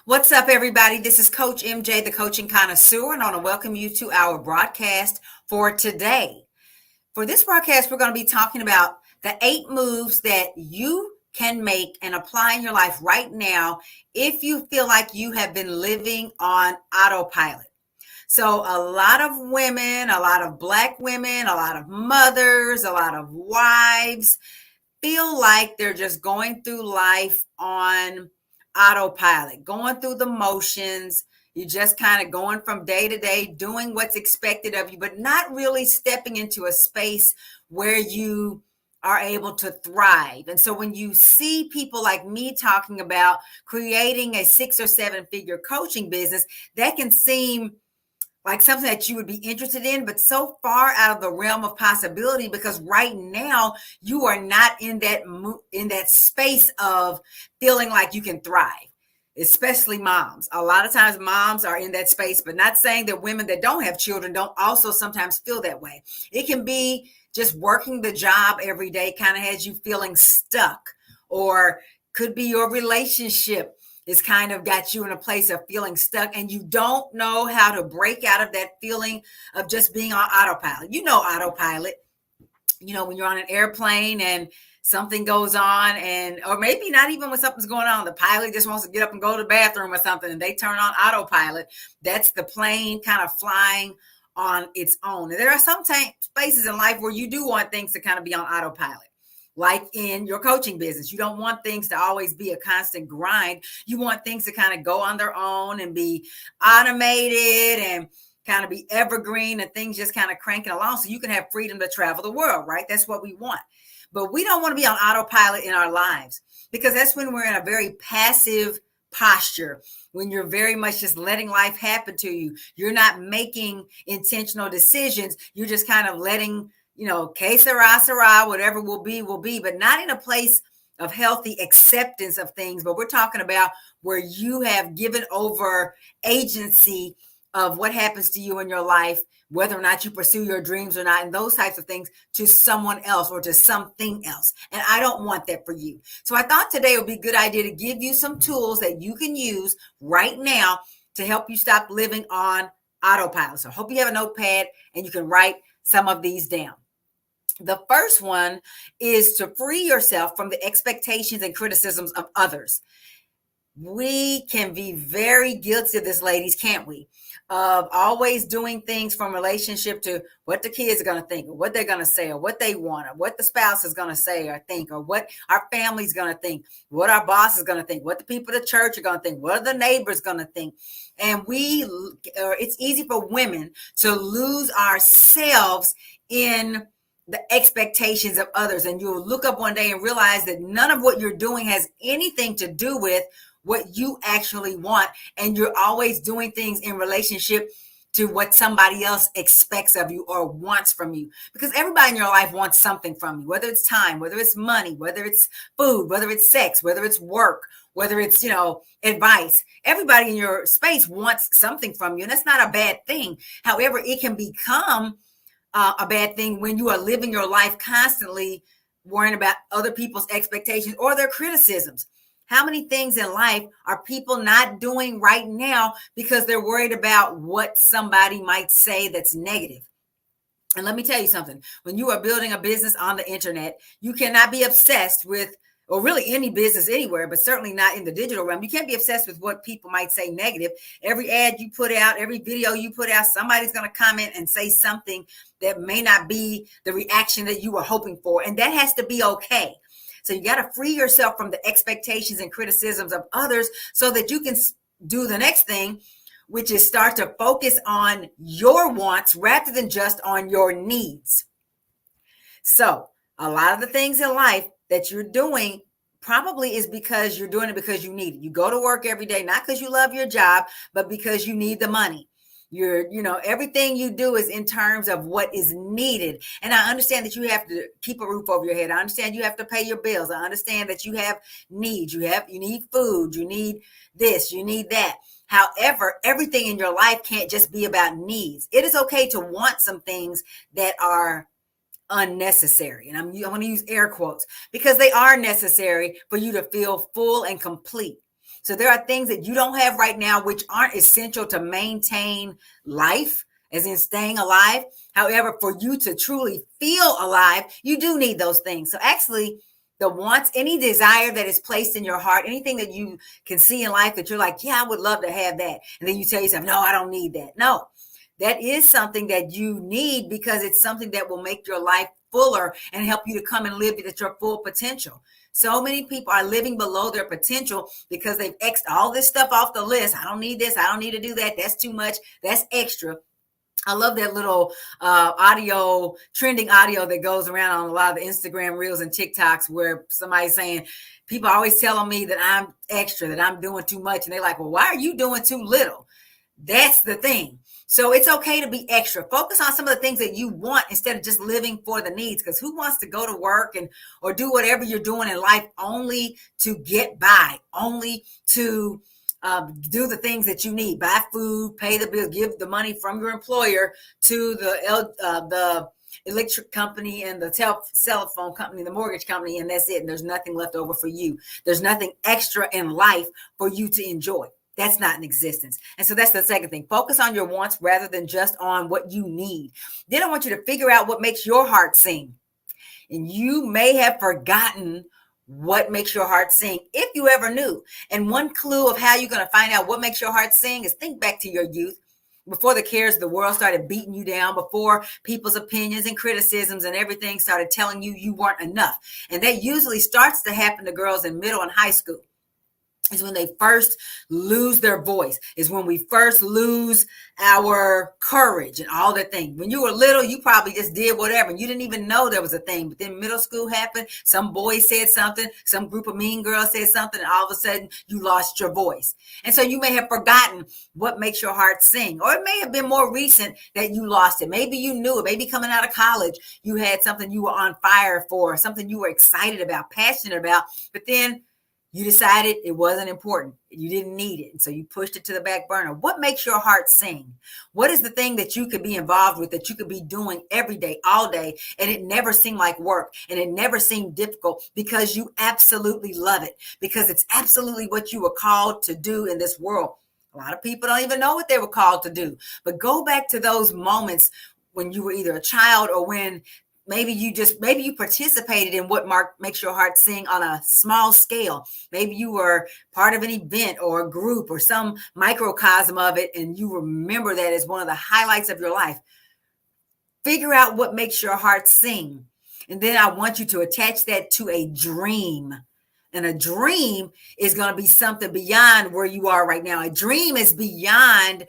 What's up, everybody? This is Coach MJ, the coaching connoisseur, and I want to welcome you to our broadcast for today. For this broadcast, we're going to be talking about the 8 moves that you can make and apply in your life right now if you feel like you have been living on autopilot. So a lot of women, a lot of Black women, a lot of mothers, a lot of wives feel like they're just going through life on autopilot, going through the motions. You're just kind of going from day to day, doing what's expected of you, but not really stepping into a space where you are able to thrive. And so when you see people like me talking about creating a 6 or 7 figure coaching business, that can seem like something that you would be interested in, but so far out of the realm of possibility, because right now you are not in that space of feeling like you can thrive, especially moms. A lot of times moms are in that space, but not saying that women that don't have children don't also sometimes feel that way. It can be just working the job every day kind of has you feeling stuck, or could be your relationship is kind of got you in a place of feeling stuck and you don't know how to break out of that feeling of just being on autopilot. You know, autopilot, when you're on an airplane and something goes on, and or maybe not even when something's going on, the pilot just wants to get up and go to the bathroom or something and they turn on autopilot. That's the plane kind of flying on its own. And there are some spaces in life where you do want things to kind of be on autopilot. Like in your coaching business, you don't want things to always be a constant grind. You want things to kind of go on their own and be automated and kind of be evergreen, and things just kind of cranking along so you can have freedom to travel the world, right? That's what we want. But we don't want to be on autopilot in our lives, because that's when we're in a very passive posture, when you're very much just letting life happen to you. You're not making intentional decisions. You're just kind of letting que sera, whatever will be, but not in a place of healthy acceptance of things. But we're talking about where you have given over agency of what happens to you in your life, whether or not you pursue your dreams or not, and those types of things, to someone else or to something else. And I don't want that for you. So I thought today would be a good idea to give you some tools that you can use right now to help you stop living on autopilot. So I hope you have a notepad and you can write some of these down. The first one is to free yourself from the expectations and criticisms of others. We can be very guilty of this, ladies, can't we? Of always doing things from relationship to what the kids are going to think, or what they're going to say, or what they want, or what the spouse is going to say or think, or what our family's going to think, what our boss is going to think, what the people at the church are going to think, what are the neighbors going to think. And it's easy for women to lose ourselves in the expectations of others. And you'll look up one day and realize that none of what you're doing has anything to do with what you actually want. And you're always doing things in relationship to what somebody else expects of you or wants from you. Because everybody in your life wants something from you, whether it's time, whether it's money, whether it's food, whether it's sex, whether it's work, whether it's, advice. Everybody in your space wants something from you. And that's not a bad thing. However, it can become a bad thing when you are living your life constantly worrying about other people's expectations or their criticisms. How many things in life are people not doing right now because they're worried about what somebody might say that's negative? And let me tell you something. When you are building a business on the internet, you cannot be obsessed with, or really any business anywhere, but certainly not in the digital realm. You can't be obsessed with what people might say negative. Every ad you put out, every video you put out, somebody's going to comment and say something that may not be the reaction that you were hoping for. And that has to be okay. So you got to free yourself from the expectations and criticisms of others so that you can do the next thing, which is start to focus on your wants rather than just on your needs. So a lot of the things in life that you're doing probably is because you're doing it because you need it. You go to work every day, not because you love your job, but because you need the money. Everything you do is in terms of what is needed. And I understand that you have to keep a roof over your head. I understand you have to pay your bills. I understand that you have needs. You need food. You need this, you need that. However, everything in your life can't just be about needs. It is okay to want some things that are unnecessary. And I'm going to use air quotes because they are necessary for you to feel full and complete. So there are things that you don't have right now, which aren't essential to maintain life, as in staying alive. However, for you to truly feel alive, you do need those things. So actually, the wants, any desire that is placed in your heart, anything that you can see in life that you're like, yeah, I would love to have that. And then you tell yourself, no, I don't need that. No, that is something that you need because it's something that will make your life fuller and help you to come and live at your full potential. So many people are living below their potential because they've X'd all this stuff off the list. I don't need this. I don't need to do that. That's too much. That's extra. I love that little trending audio that goes around on a lot of the Instagram reels and TikToks where somebody's saying, people are always telling me that I'm extra, that I'm doing too much. And they're like, well, why are you doing too little? That's the thing. So it's okay to be extra. Focus on some of the things that you want instead of just living for the needs. Because who wants to go to work or do whatever you're doing in life only to get by, only to do the things that you need, buy food, pay the bill, give the money from your employer to the electric company and the cell phone company, the mortgage company, and that's it. And there's nothing left over for you. There's nothing extra in life for you to enjoy. That's not in existence. And so that's the second thing. Focus on your wants rather than just on what you need. Then I want you to figure out what makes your heart sing. And you may have forgotten what makes your heart sing, if you ever knew. And one clue of how you're going to find out what makes your heart sing is think back to your youth. Before the cares of the world started beating you down, before people's opinions and criticisms and everything started telling you you weren't enough. And that usually starts to happen to girls in middle and high school. Is when they first lose their voice, is when we first lose our courage and all that thing. When you were little, you probably just did whatever and you didn't even know there was a thing. But then middle school happened, some boy said something, some group of mean girls said something, and all of a sudden you lost your voice. And so you may have forgotten what makes your heart sing, or it may have been more recent that you lost it. Maybe you knew it. Maybe coming out of college, you had something you were on fire for, something you were excited about, passionate about, but then you decided it wasn't important. You didn't need it. And so you pushed it to the back burner. What makes your heart sing? What is the thing that you could be involved with, that you could be doing every day, all day, and it never seemed like work and it never seemed difficult because you absolutely love it, because it's absolutely what you were called to do in this world. A lot of people don't even know what they were called to do. But go back to those moments when you were either a child or when maybe you participated in what makes your heart sing on a small scale. Maybe you were part of an event or a group or some microcosm of it, and you remember that as one of the highlights of your life. Figure out what makes your heart sing. And then I want you to attach that to a dream. And a dream is going to be something beyond where you are right now. A dream is beyond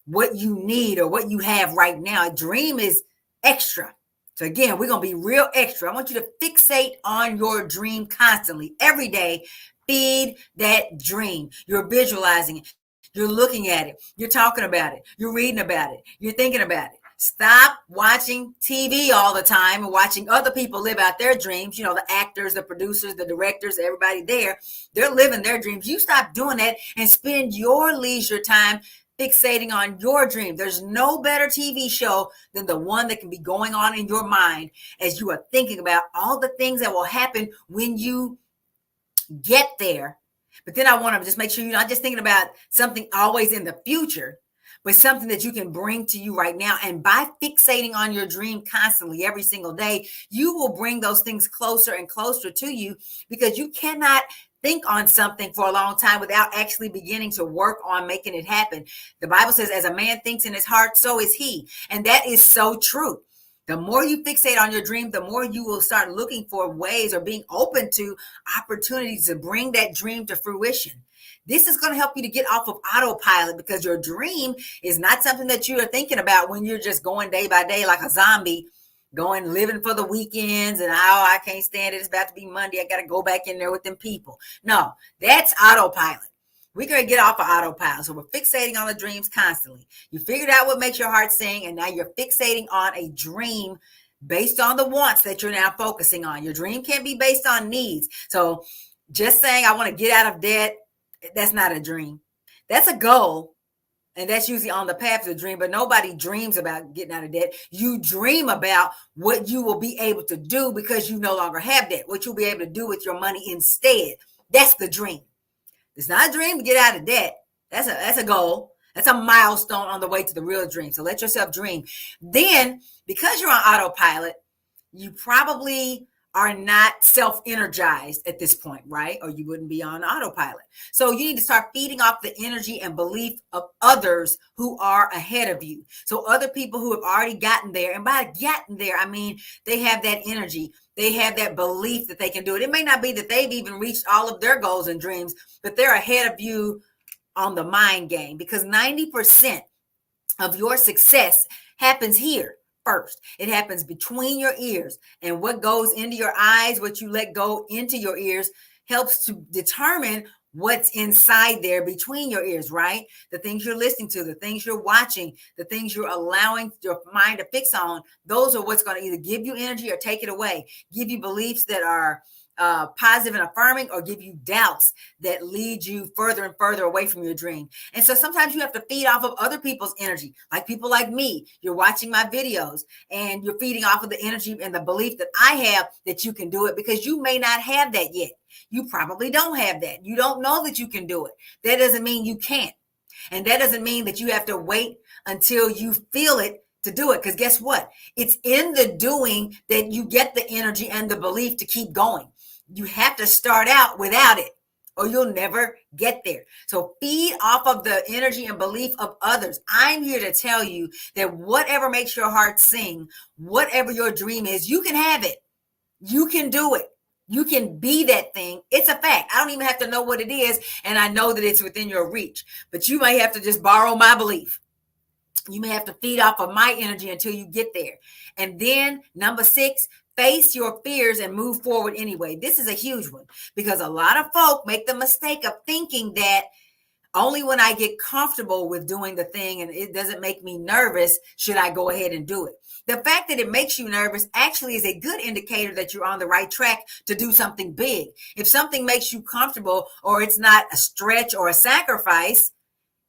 what you need or what you have right now. A dream is extra. So again, we're going to be real extra. I want you to fixate on your dream constantly. Every day, feed that dream. You're visualizing it. You're looking at it. You're talking about it. You're reading about it. You're thinking about it. Stop watching TV all the time and watching other people live out their dreams. You know, the actors, the producers, the directors, everybody there, they're living their dreams. You stop doing that and spend your leisure time fixating on your dream. There's no better TV show than the one that can be going on in your mind as you are thinking about all the things that will happen when you get there. But then I want to just make sure you're not just thinking about something always in the future, but something that you can bring to you right now. And by fixating on your dream constantly every single day, you will bring those things closer and closer to you, because you cannot think on something for a long time without actually beginning to work on making it happen. The Bible says, as a man thinks in his heart, so is he. And that is so true. The more you fixate on your dream, the more you will start looking for ways or being open to opportunities to bring that dream to fruition. This is going to help you to get off of autopilot, because your dream is not something that you are thinking about when you're just going day by day like a zombie, going living for the weekends and I can't stand it. It's about to be Monday. I got to go back in there with them people. No, that's autopilot. We're going to get off of autopilot. So we're fixating on the dreams constantly. You figured out what makes your heart sing, and now you're fixating on a dream based on the wants that you're now focusing on. Your dream can't be based on needs. So just saying, I want to get out of debt, that's not a dream. That's a goal. And that's usually on the path to the dream, but nobody dreams about getting out of debt. You dream about what you will be able to do because you no longer have debt, what you'll be able to do with your money instead. That's the dream. It's not a dream to get out of debt. That's a goal. That's a milestone on the way to the real dream. So let yourself dream. Then, because you're on autopilot, you probably are not self-energized at this point, right? Or you wouldn't be on autopilot. So you need to start feeding off the energy and belief of others who are ahead of you. So other people who have already gotten there, and by gotten there, I mean they have that energy. They have that belief that they can do it. It may not be that they've even reached all of their goals and dreams, but they're ahead of you on the mind game, because 90% of your success happens here first. It happens between your ears, and what goes into your eyes, what you let go into your ears, helps to determine what's inside there between your ears, right? The things you're listening to, the things you're watching, the things you're allowing your mind to fix on, those are what's going to either give you energy or take it away, give you beliefs that are positive and affirming, or give you doubts that lead you further and further away from your dream. And so sometimes you have to feed off of other people's energy, like people like me. You're watching my videos and you're feeding off of the energy and the belief that I have that you can do it, because you may not have that yet. You probably don't have that. You don't know that you can do it. That doesn't mean you can't. And that doesn't mean that you have to wait until you feel it to do it. Because guess what? It's in the doing that you get the energy and the belief to keep going. You have to start out without it, or you'll never get there. So feed off of the energy and belief of others. I'm here to tell you that whatever makes your heart sing, whatever your dream is, you can have it. You can do it. You can be that thing. It's a fact. I don't even have to know what it is, and I know that it's within your reach. But you may have to just borrow my belief. You may have to feed off of my energy until you get there. And then number 6, face your fears and move forward anyway. This is a huge one, because a lot of folk make the mistake of thinking that only when I get comfortable with doing the thing and it doesn't make me nervous, should I go ahead and do it. The fact that it makes you nervous actually is a good indicator that you're on the right track to do something big. If something makes you comfortable, or it's not a stretch or a sacrifice,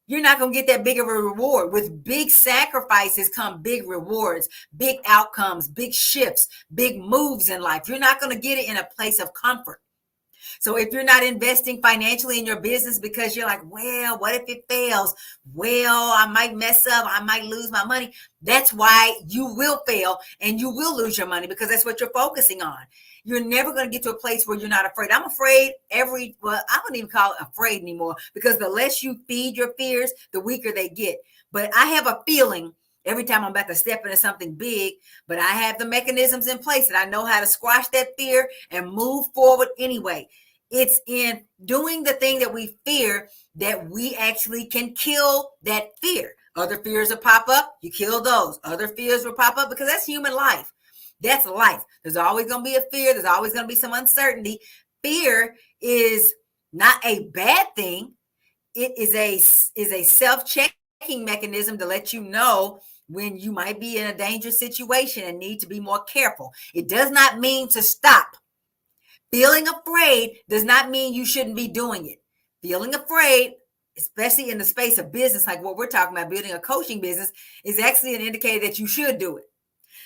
you're not going to get that big of a reward. With big sacrifices come big rewards, big outcomes, big shifts, big moves in life. You're not going to get it in a place of comfort. So if you're not investing financially in your business because you're like, well, what if it fails? Well, I might mess up. I might lose my money. That's why you will fail and you will lose your money, because that's what you're focusing on. You're never going to get to a place where you're not afraid. I'm afraid I don't even call it afraid anymore, because the less you feed your fears, the weaker they get. But I have a feeling every time I'm about to step into something big, but I have the mechanisms in place that I know how to squash that fear and move forward anyway. It's in doing the thing that we fear that we actually can kill that fear. Other fears will pop up, you kill those. Other fears will pop up, because that's human life. That's life. There's always going to be a fear. There's always going to be some uncertainty. Fear is not a bad thing. It is a self-checking mechanism to let you know when you might be in a dangerous situation and need to be more careful. It does not mean to stop. Feeling afraid does not mean you shouldn't be doing it. Feeling afraid, especially in the space of business, like what we're talking about, building a coaching business, is actually an indicator that you should do it.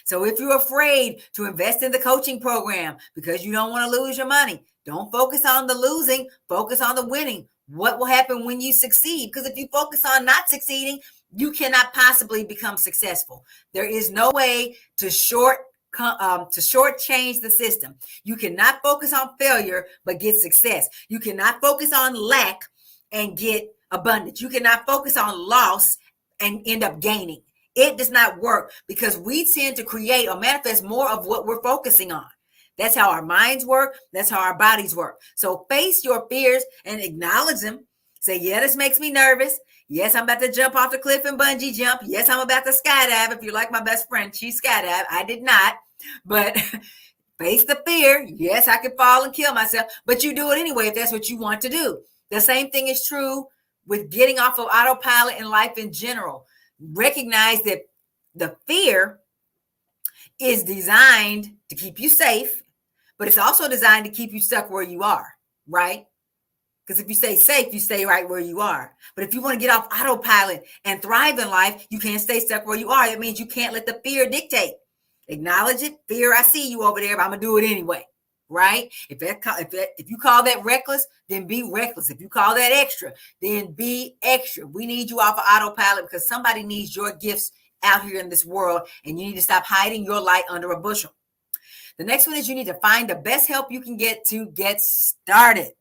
So if you're afraid to invest in the coaching program because you don't want to lose your money, don't focus on the losing, focus on the winning. What will happen when you succeed? Because if you focus on not succeeding, you cannot possibly become successful. There is no way to shortchange the system. You cannot focus on failure but get success. You cannot focus on lack and get abundance. You cannot focus on loss and end up gaining. It does not work, because we tend to create or manifest more of what we're focusing on. That's how our minds work. That's how our bodies work. So face your fears and acknowledge them. Say, yeah, this makes me nervous. Yes, I'm about to jump off the cliff and bungee jump. Yes, I'm about to skydive. If you're like my best friend, she skydived. I did not. But face the fear. Yes, I could fall and kill myself. But you do it anyway if that's what you want to do. The same thing is true with getting off of autopilot in life in general. Recognize that the fear is designed to keep you safe, but it's also designed to keep you stuck where you are, right? Because if you stay safe, you stay right where you are. But if you want to get off autopilot and thrive in life, you can't stay stuck where you are. That means you can't let the fear dictate. Acknowledge it. Fear, I see you over there, but I'm going to do it anyway, right? If you call that reckless, then be reckless. If you call that extra, then be extra. We need you off of autopilot because somebody needs your gifts out here in this world, and you need to stop hiding your light under a bushel. The next one is you need to find the best help you can get to get started.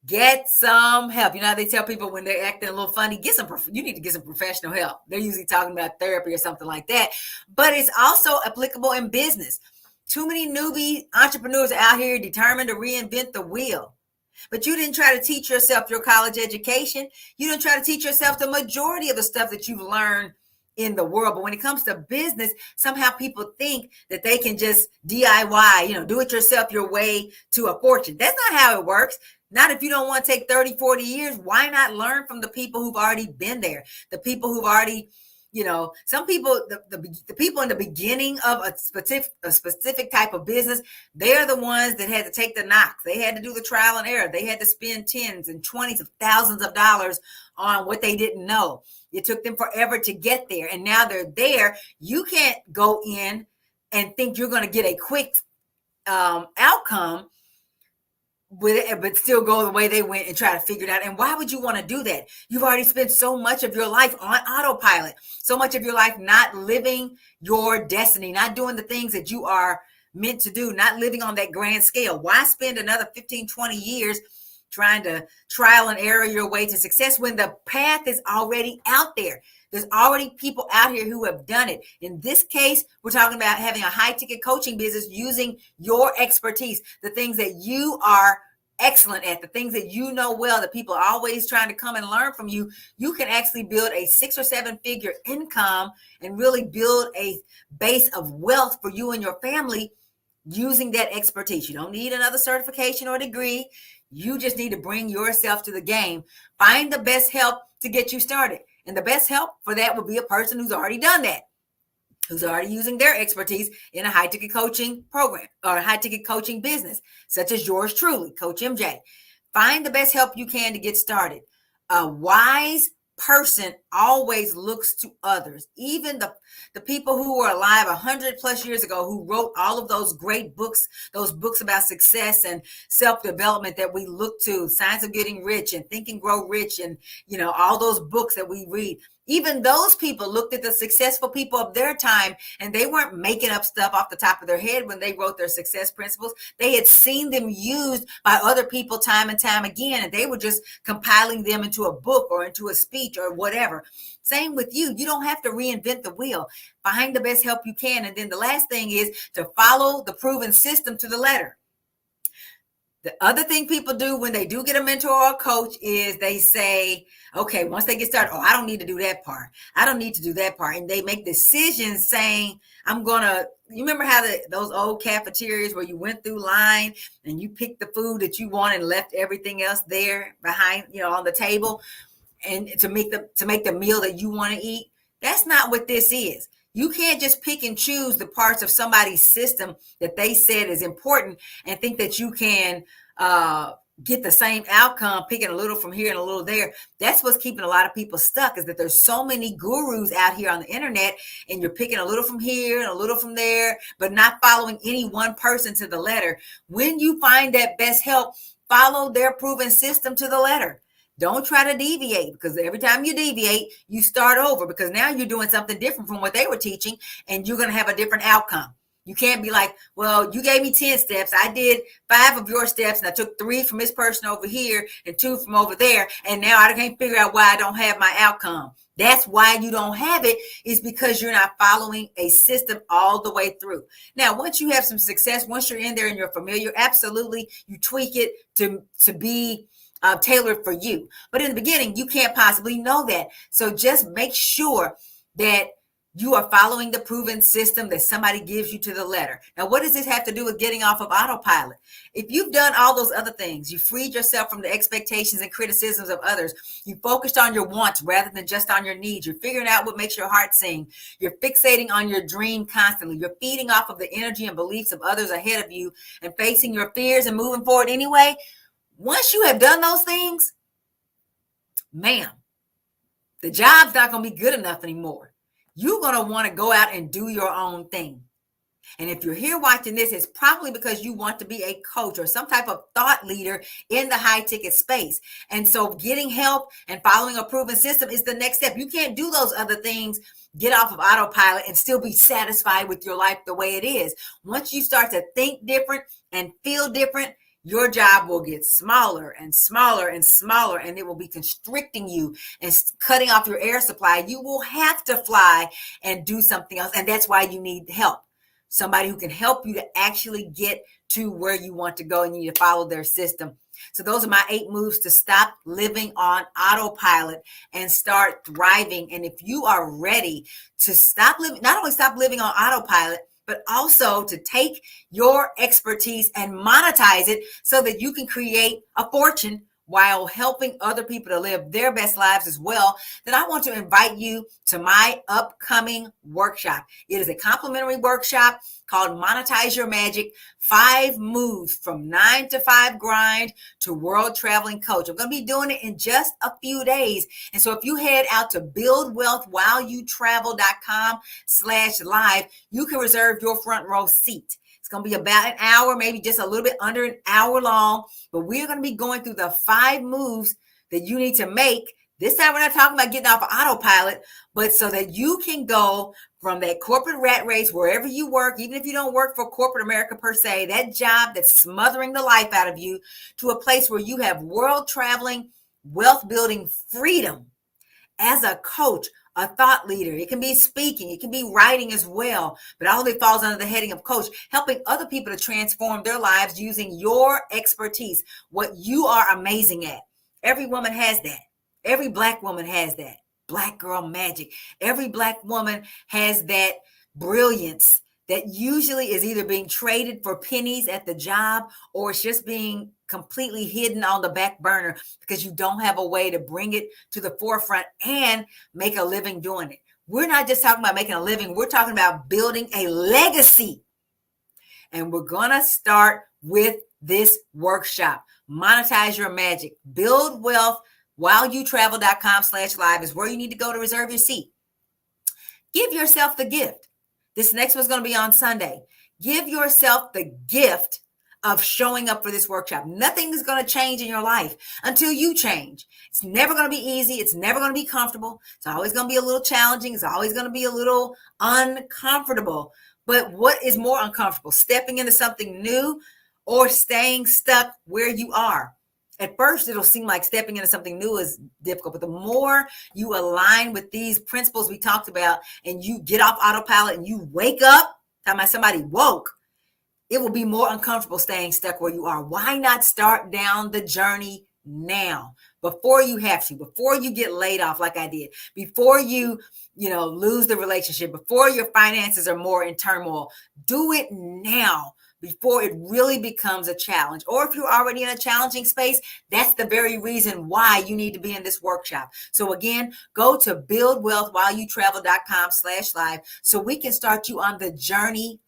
Get some help. You know how they tell people when they're acting a little funny, you need to get some professional help. They're usually talking about therapy or something like that. But it's also applicable in business. Too many newbie entrepreneurs are out here determined to reinvent the wheel. But you didn't try to teach yourself your college education. You didn't try to teach yourself the majority of the stuff that you've learned in the world. But when it comes to business, somehow people think that they can just DIY, do it yourself your way to a fortune. That's not how it works. Not if you don't want to take 30, 40 years. Why not learn from the people who've already been there? The people who've already, some people, the people in the beginning of a specific type of business, they're the ones that had to take the knocks. They had to do the trial and error. They had to spend tens and twenties of thousands of dollars on what they didn't know. It took them forever to get there. And now they're there. You can't go in and think you're going to get a quick outcome with it, but still go the way they went and try to figure it out. And why would you want to do that? You've already spent so much of your life on autopilot, so much of your life not living your destiny, not doing the things that you are meant to do, not living on that grand scale. Why spend another 15, 20 years trying to trial and error your way to success when the path is already out there? There's already people out here who have done it. In this case, we're talking about having a high-ticket coaching business using your expertise, the things that you are excellent at, the things that you know well, that people are always trying to come and learn from you. You can actually build a 6 or 7 figure income and really build a base of wealth for you and your family using that expertise. You don't need another certification or degree. You just need to bring yourself to the game. Find the best help to get you started. And the best help for that would be a person who's already done that, who's already using their expertise in a high-ticket coaching program or a high-ticket coaching business, such as yours truly, Coach MJ. Find the best help you can to get started. A wise person always looks to others, even the people who were alive 100 plus years ago, who wrote all of those great books, those books about success and self-development that we look to, Science of Getting Rich and Think and Grow Rich, and all those books that we read. Even those people looked at the successful people of their time, and they weren't making up stuff off the top of their head when they wrote their success principles. They had seen them used by other people time and time again, and they were just compiling them into a book or into a speech or whatever. Same with you. You don't have to reinvent the wheel. Find the best help you can. And then the last thing is to follow the proven system to the letter. The other thing people do when they do get a mentor or a coach is they say, okay, once they get started, I don't need to do that part. I don't need to do that part. And they make decisions saying, you remember how those old cafeterias where you went through line and you picked the food that you wanted and left everything else there behind, on the table, and to make the meal that you want to eat? That's not what this is. You can't just pick and choose the parts of somebody's system that they said is important and think that you can get the same outcome, picking a little from here and a little there. That's what's keeping a lot of people stuck, is that there's so many gurus out here on the internet, and you're picking a little from here and a little from there, but not following any one person to the letter. When you find that best help, follow their proven system to the letter. Don't try to deviate, because every time you deviate, you start over, because now you're doing something different from what they were teaching, and you're going to have a different outcome. You can't be like, well, you gave me 10 steps. I did 5 of your steps, and I took 3 from this person over here and 2 from over there, and now I can't figure out why I don't have my outcome. That's why you don't have it, is because you're not following a system all the way through. Now, once you have some success, once you're in there and you're familiar, absolutely, you tweak it to be tailored for you. But in the beginning, you can't possibly know that. So just make sure that you are following the proven system that somebody gives you to the letter. Now, what does this have to do with getting off of autopilot? If you've done all those other things, you freed yourself from the expectations and criticisms of others, you focused on your wants rather than just on your needs, you're figuring out what makes your heart sing, you're fixating on your dream constantly, you're feeding off of the energy and beliefs of others ahead of you and facing your fears and moving forward anyway. Once you have done those things, ma'am, the job's not going to be good enough anymore. You're going to want to go out and do your own thing. And if you're here watching this, it's probably because you want to be a coach or some type of thought leader in the high ticket space. And so getting help and following a proven system is the next step. You can't do those other things, get off of autopilot and still be satisfied with your life the way it is. Once you start to think different and feel different, your job will get smaller and smaller and smaller, and it will be constricting you and cutting off your air supply. You will have to fly and do something else. And that's why you need help. Somebody who can help you to actually get to where you want to go, and you need to follow their system. So those are my 8 moves to stop living on autopilot and start thriving. And if you are ready to stop living, not only stop living on autopilot, but also to take your expertise and monetize it so that you can create a fortune while helping other people to live their best lives as well, then I want to invite you to my upcoming workshop. It is a complimentary workshop called Monetize Your Magic, 5 moves from 9 to 5 grind to world traveling coach. I'm going to be doing it in just a few days. And so if you head out to buildwealthwhileyoutravel.com/live, you can reserve your front row seat. It's going to be about an hour, maybe just a little bit under an hour long, but we're going to be going through the 5 moves that you need to make. This time we're not talking about getting off of autopilot, but so that you can go from that corporate rat race, wherever you work, even if you don't work for corporate America per se, that job that's smothering the life out of you, to a place where you have world traveling, wealth building freedom as a coach, a thought leader. It can be speaking, it can be writing as well, but all of it falls under the heading of coach, helping other people to transform their lives using your expertise, what you are amazing at. Every woman has that. Every Black woman has that. Black girl magic. Every Black woman has that brilliance that usually is either being traded for pennies at the job, or it's just being completely hidden on the back burner because you don't have a way to bring it to the forefront and make a living doing it. We're not just talking about making a living. We're talking about building a legacy. And we're going to start with this workshop, Monetize Your Magic. Build wealth while you travel.com/live is where you need to go to reserve your seat. Give yourself the gift. This next one's going to be on Sunday. Give yourself the gift of showing up for this workshop. Nothing is going to change in your life until you change. It's never going to be easy. It's never going to be comfortable. It's always going to be a little challenging. It's always going to be a little uncomfortable. But what is more uncomfortable, stepping into something new or staying stuck where you are? At first, it'll seem like stepping into something new is difficult, but the more you align with these principles we talked about and you get off autopilot and you wake up, talking about somebody woke, it will be more uncomfortable staying stuck where you are. Why not start down the journey now, before you have to, before you get laid off like I did, before you lose the relationship, before your finances are more in turmoil? Do it now, before it really becomes a challenge. Or if you're already in a challenging space, that's the very reason why you need to be in this workshop. So again, go to buildwealthwhileyoutravel.com/live so we can start you on the journey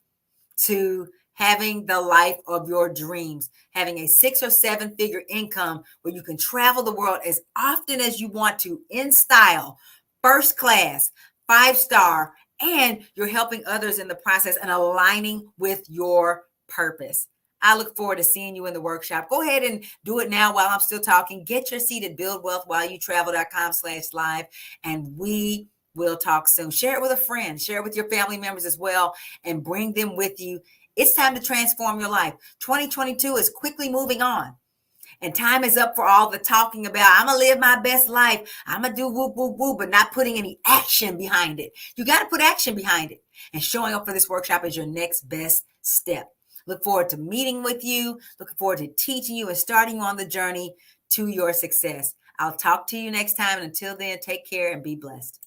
to having the life of your dreams, having a 6 or 7 figure income where you can travel the world as often as you want to, in style, first class, 5-star, and you're helping others in the process and aligning with your purpose. I look forward to seeing you in the workshop. Go ahead and do it now while I'm still talking. Get your seat at buildwealthwhileyoutravel.com/live, and we will talk soon. Share it with a friend, share it with your family members as well, and bring them with you. It's time to transform your life. 2022 is quickly moving on. And time is up for all the talking about, I'm going to live my best life, I'm going to do whoop, whoop, whoop, but not putting any action behind it. You got to put action behind it. And showing up for this workshop is your next best step. Look forward to meeting with you. Looking forward to teaching you and starting you on the journey to your success. I'll talk to you next time. And until then, take care and be blessed.